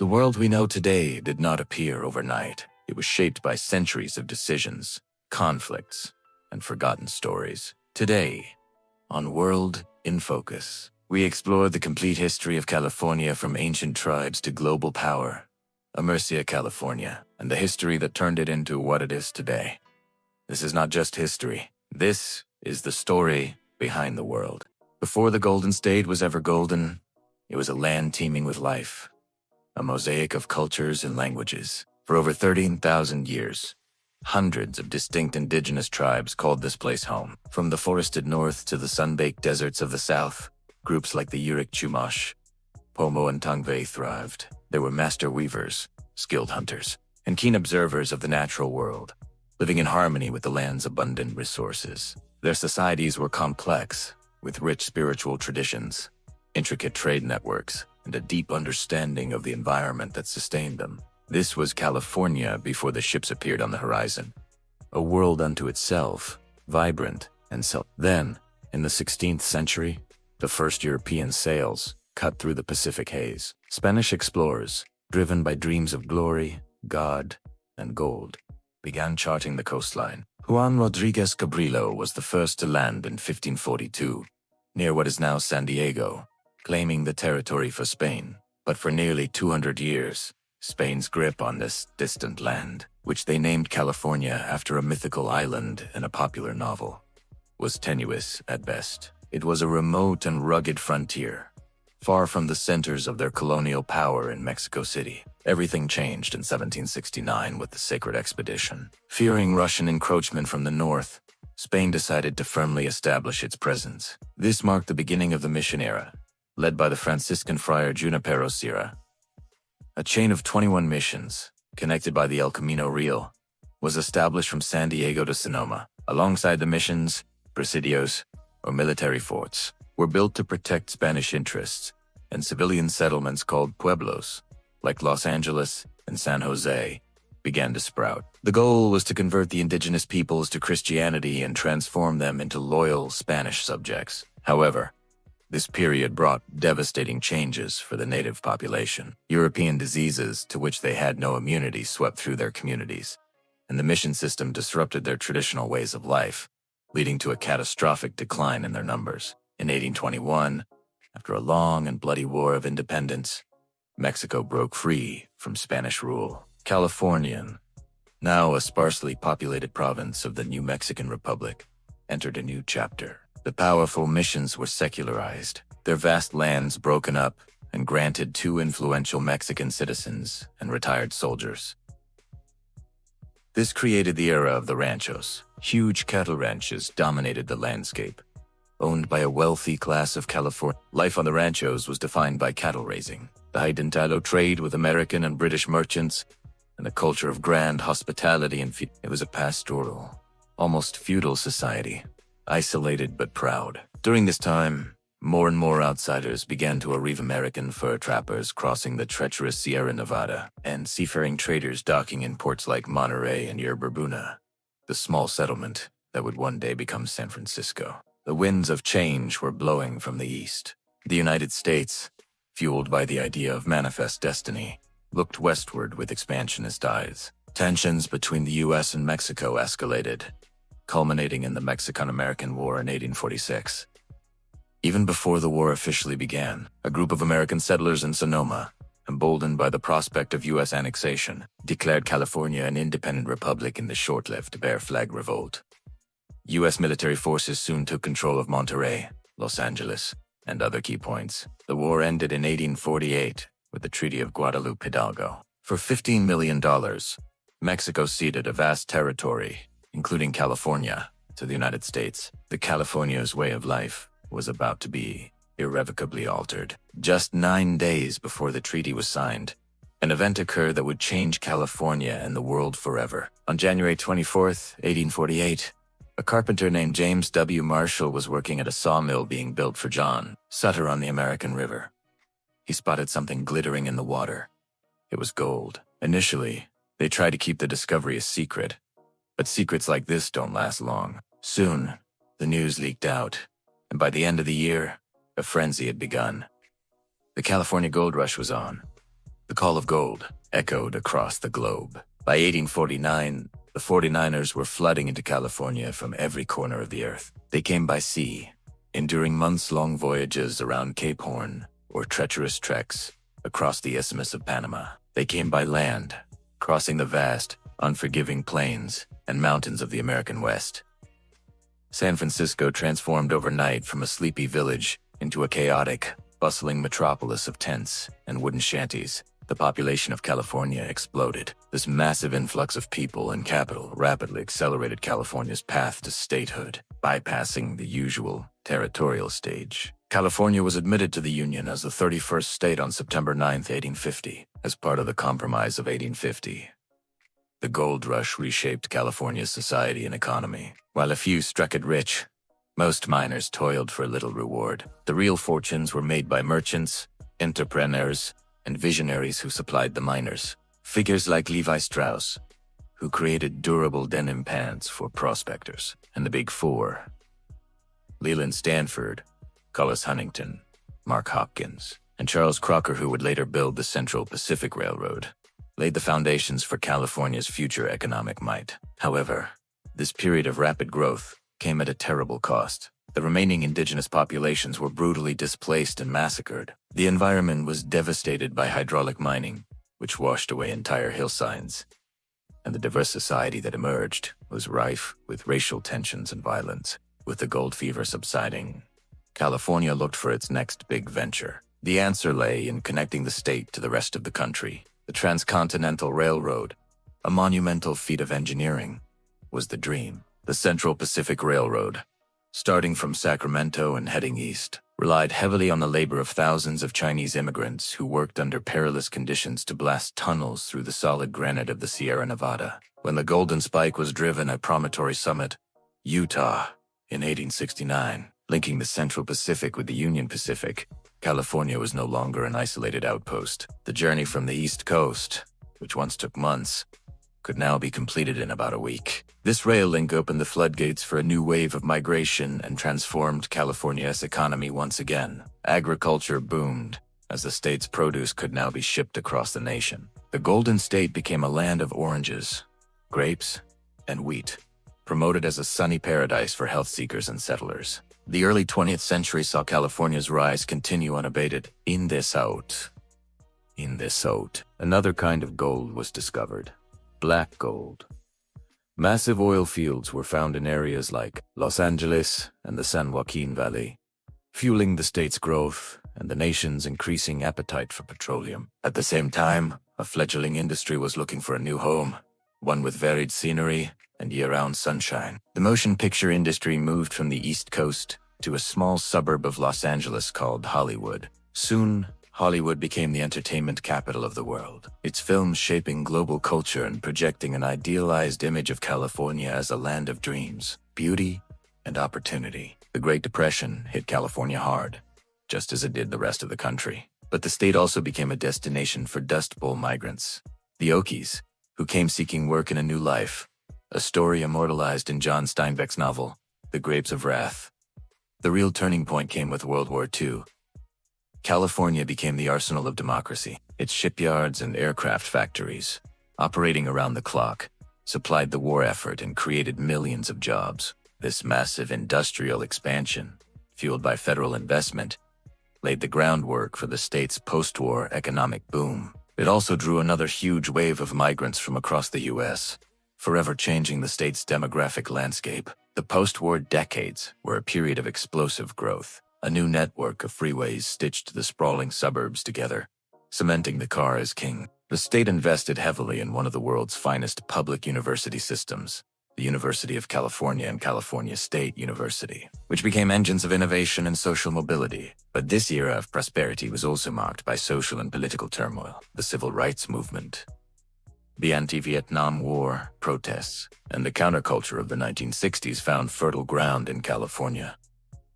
The world we know today did not appear overnight. It was shaped by centuries of decisions, conflicts, and forgotten stories. Today, on World in Focus, we explore the complete history of California from ancient tribes to global power, America, California, and the history that turned it into what it is today. This is not just history. This is the story behind the world. Before the Golden State was ever golden, it was a land teeming with life, a mosaic of cultures and languages. For over 13,000 years, hundreds of distinct indigenous tribes called this place home. From the forested north to the sun-baked deserts of the south, groups like the Yurik Chumash, Pomo and Tongva thrived. They were master weavers, skilled hunters, and keen observers of the natural world, living in harmony with the land's abundant resources. Their societies were complex, with rich spiritual traditions, intricate trade networks, and a deep understanding of the environment that sustained them. This was California before the ships appeared on the horizon, a world unto itself, vibrant and Then, in the 16th century, the first European sails cut through the Pacific haze. Spanish explorers, driven by dreams of glory, God, and gold, began charting the coastline. Juan Rodriguez Cabrillo was the first to land in 1542, near what is now San Diego, claiming the territory for Spain. But for nearly 200 years, Spain's grip on this distant land, which they named California after a mythical island in a popular novel, was tenuous at best. It was a remote and rugged frontier, far from the centers of their colonial power in Mexico City. Everything changed in 1769 with the Sacred Expedition. Fearing Russian encroachment from the north, Spain decided to firmly establish its presence. This marked the beginning of the mission era, led by the Franciscan friar Junipero Serra. A chain of 21 missions, connected by the El Camino Real, was established from San Diego to Sonoma. Alongside the missions, presidios, or military forts, were built to protect Spanish interests, and civilian settlements called pueblos, like Los Angeles and San Jose, began to sprout. The goal was to convert the indigenous peoples to Christianity and transform them into loyal Spanish subjects. However, this period brought devastating changes for the native population. European diseases to which they had no immunity swept through their communities, and the mission system disrupted their traditional ways of life, leading to a catastrophic decline in their numbers. In 1821, after a long and bloody war of independence, Mexico broke free from Spanish rule. California, now a sparsely populated province of the New Mexican Republic, entered a new chapter. The powerful missions were secularized, their vast lands broken up and granted to influential Mexican citizens and retired soldiers. This created the era of the ranchos. Huge cattle ranches dominated the landscape, owned by a wealthy class of California. Life on the ranchos was defined by cattle raising, the hidentalo trade with American and British merchants, and a culture of grand hospitality and it was a pastoral, almost feudal society, isolated but proud. During this time, more and more outsiders began to arrive, American fur trappers crossing the treacherous Sierra Nevada, and seafaring traders docking in ports like Monterey and Yerba Buena, the small settlement that would one day become San Francisco. The winds of change were blowing from the east. The United States, fueled by the idea of manifest destiny, looked westward with expansionist eyes. Tensions between the U.S. and Mexico escalated, culminating in the Mexican-American War in 1846. Even before the war officially began, a group of American settlers in Sonoma, emboldened by the prospect of U.S. annexation, declared California an independent republic in the short-lived Bear Flag Revolt. U.S. military forces soon took control of Monterey, Los Angeles, and other key points. The war ended in 1848 with the Treaty of Guadalupe Hidalgo. For $15 million, Mexico ceded a vast territory, including California, to the United States. The California's way of life was about to be irrevocably altered. Just 9 days before the treaty was signed, an event occurred that would change California and the world forever. On January 24, 1848, a carpenter named James W. Marshall was working at a sawmill being built for John Sutter on the American River. He spotted something glittering in the water. It was gold. Initially, they tried to keep the discovery a secret, but secrets like this don't last long. Soon, the news leaked out, and by the end of the year, a frenzy had begun. The California gold rush was on. The call of gold echoed across the globe. By 1849, the 49ers were flooding into California from every corner of the earth. They came by sea, enduring months-long voyages around Cape Horn or treacherous treks across the Isthmus of Panama. They came by land, crossing the vast, unforgiving plains and mountains of the American West. San Francisco transformed overnight from a sleepy village into a chaotic, bustling metropolis of tents and wooden shanties. The population of California exploded. This massive influx of people and capital rapidly accelerated California's path to statehood, bypassing the usual territorial stage. California was admitted to the Union as the 31st state on September 9, 1850, as part of the Compromise of 1850. The gold rush reshaped California's society and economy. While a few struck it rich, most miners toiled for little reward. The real fortunes were made by merchants, entrepreneurs, and visionaries who supplied the miners. Figures like Levi Strauss, who created durable denim pants for prospectors, and the Big Four: Leland Stanford, Collis Huntington, Mark Hopkins, and Charles Crocker, who would later build the Central Pacific Railroad, laid the foundations for California's future economic might. However, this period of rapid growth came at a terrible cost. The remaining indigenous populations were brutally displaced and massacred. The environment was devastated by hydraulic mining, which washed away entire hillsides, and the diverse society that emerged was rife with racial tensions and violence. With the gold fever subsiding, California looked for its next big venture. The answer lay in connecting the state to the rest of the country. The Transcontinental Railroad, a monumental feat of engineering, was the dream. The Central Pacific Railroad, starting from Sacramento and heading east, relied heavily on the labor of thousands of Chinese immigrants who worked under perilous conditions to blast tunnels through the solid granite of the Sierra Nevada. When the Golden Spike was driven at Promontory Summit, Utah, in 1869, linking the Central Pacific with the Union Pacific, California was no longer an isolated outpost. The journey from the East Coast, which once took months, could now be completed in about a week. This rail link opened the floodgates for a new wave of migration and transformed California's economy once again. Agriculture boomed, as the state's produce could now be shipped across the nation. The Golden State became a land of oranges, grapes, and wheat, promoted as a sunny paradise for health seekers and settlers. The early 20th century saw California's rise continue unabated. In the South, another kind of gold was discovered: black gold. Massive oil fields were found in areas like Los Angeles and the San Joaquin Valley, fueling the state's growth and the nation's increasing appetite for petroleum. At the same time, a fledgling industry was looking for a new home, one with varied scenery and year-round sunshine. The motion picture industry moved from the East Coast to a small suburb of Los Angeles called Hollywood. Soon, Hollywood became the entertainment capital of the world, its films shaping global culture and projecting an idealized image of California as a land of dreams, beauty, and opportunity. The Great Depression hit California hard, just as it did the rest of the country. But the state also became a destination for Dust Bowl migrants, the Okies, who came seeking work in a new life, a story immortalized in John Steinbeck's novel, The Grapes of Wrath. The real turning point came with World War II. California became the arsenal of democracy. Its shipyards and aircraft factories, operating around the clock, supplied the war effort and created millions of jobs. This massive industrial expansion, fueled by federal investment, laid the groundwork for the state's post-war economic boom. It also drew another huge wave of migrants from across the U.S., forever changing the state's demographic landscape. The post-war decades were a period of explosive growth. A new network of freeways stitched the sprawling suburbs together, cementing the car as king. The state invested heavily in one of the world's finest public university systems, the University of California and California State University, which became engines of innovation and social mobility. But this era of prosperity was also marked by social and political turmoil. The civil rights movement, the anti-Vietnam War protests, and the counterculture of the 1960s found fertile ground in California,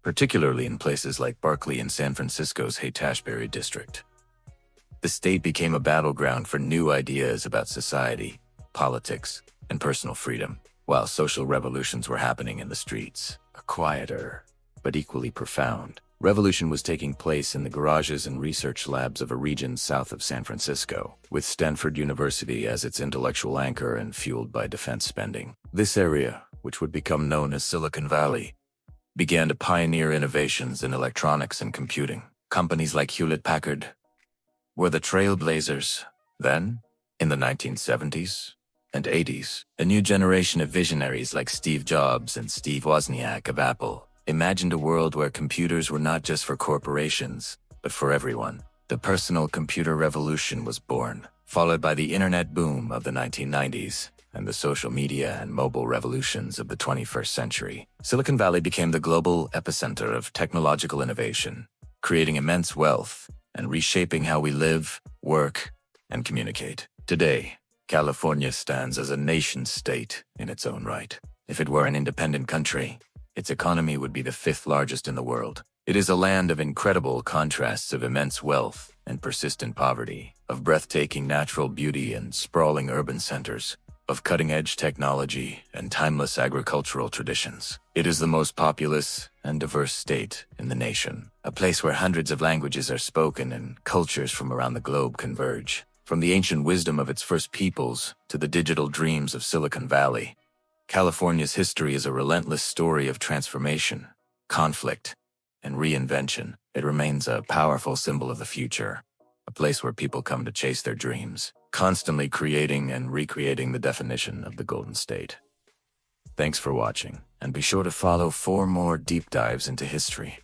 particularly in places like Berkeley and San Francisco's Haight-Ashbury district. The state became a battleground for new ideas about society, politics, and personal freedom. While social revolutions were happening in the streets, a quieter, but equally profound, Revolution was taking place in the garages and research labs of a region south of San Francisco, with Stanford University as its intellectual anchor and fueled by defense spending. This area, which would become known as Silicon Valley, began to pioneer innovations in electronics and computing. Companies like Hewlett-Packard were the trailblazers. Then, in the 1970s and 80s, a new generation of visionaries like Steve Jobs and Steve Wozniak of Apple imagined a world where computers were not just for corporations, but for everyone. The personal computer revolution was born, followed by the internet boom of the 1990s and the social media and mobile revolutions of the 21st century. Silicon Valley became the global epicenter of technological innovation, creating immense wealth and reshaping how we live, work, and communicate. Today, California stands as a nation-state in its own right. If it were an independent country, its economy would be the fifth largest in the world. It is a land of incredible contrasts of immense wealth and persistent poverty, of breathtaking natural beauty and sprawling urban centers, of cutting-edge technology and timeless agricultural traditions. It is the most populous and diverse state in the nation, a place where hundreds of languages are spoken and cultures from around the globe converge. From the ancient wisdom of its first peoples to the digital dreams of Silicon Valley, California's history is a relentless story of transformation, conflict, and reinvention. It remains a powerful symbol of the future, a place where people come to chase their dreams, constantly creating and recreating the definition of the Golden State. Thanks for watching, and be sure to follow 4 more deep dives into history.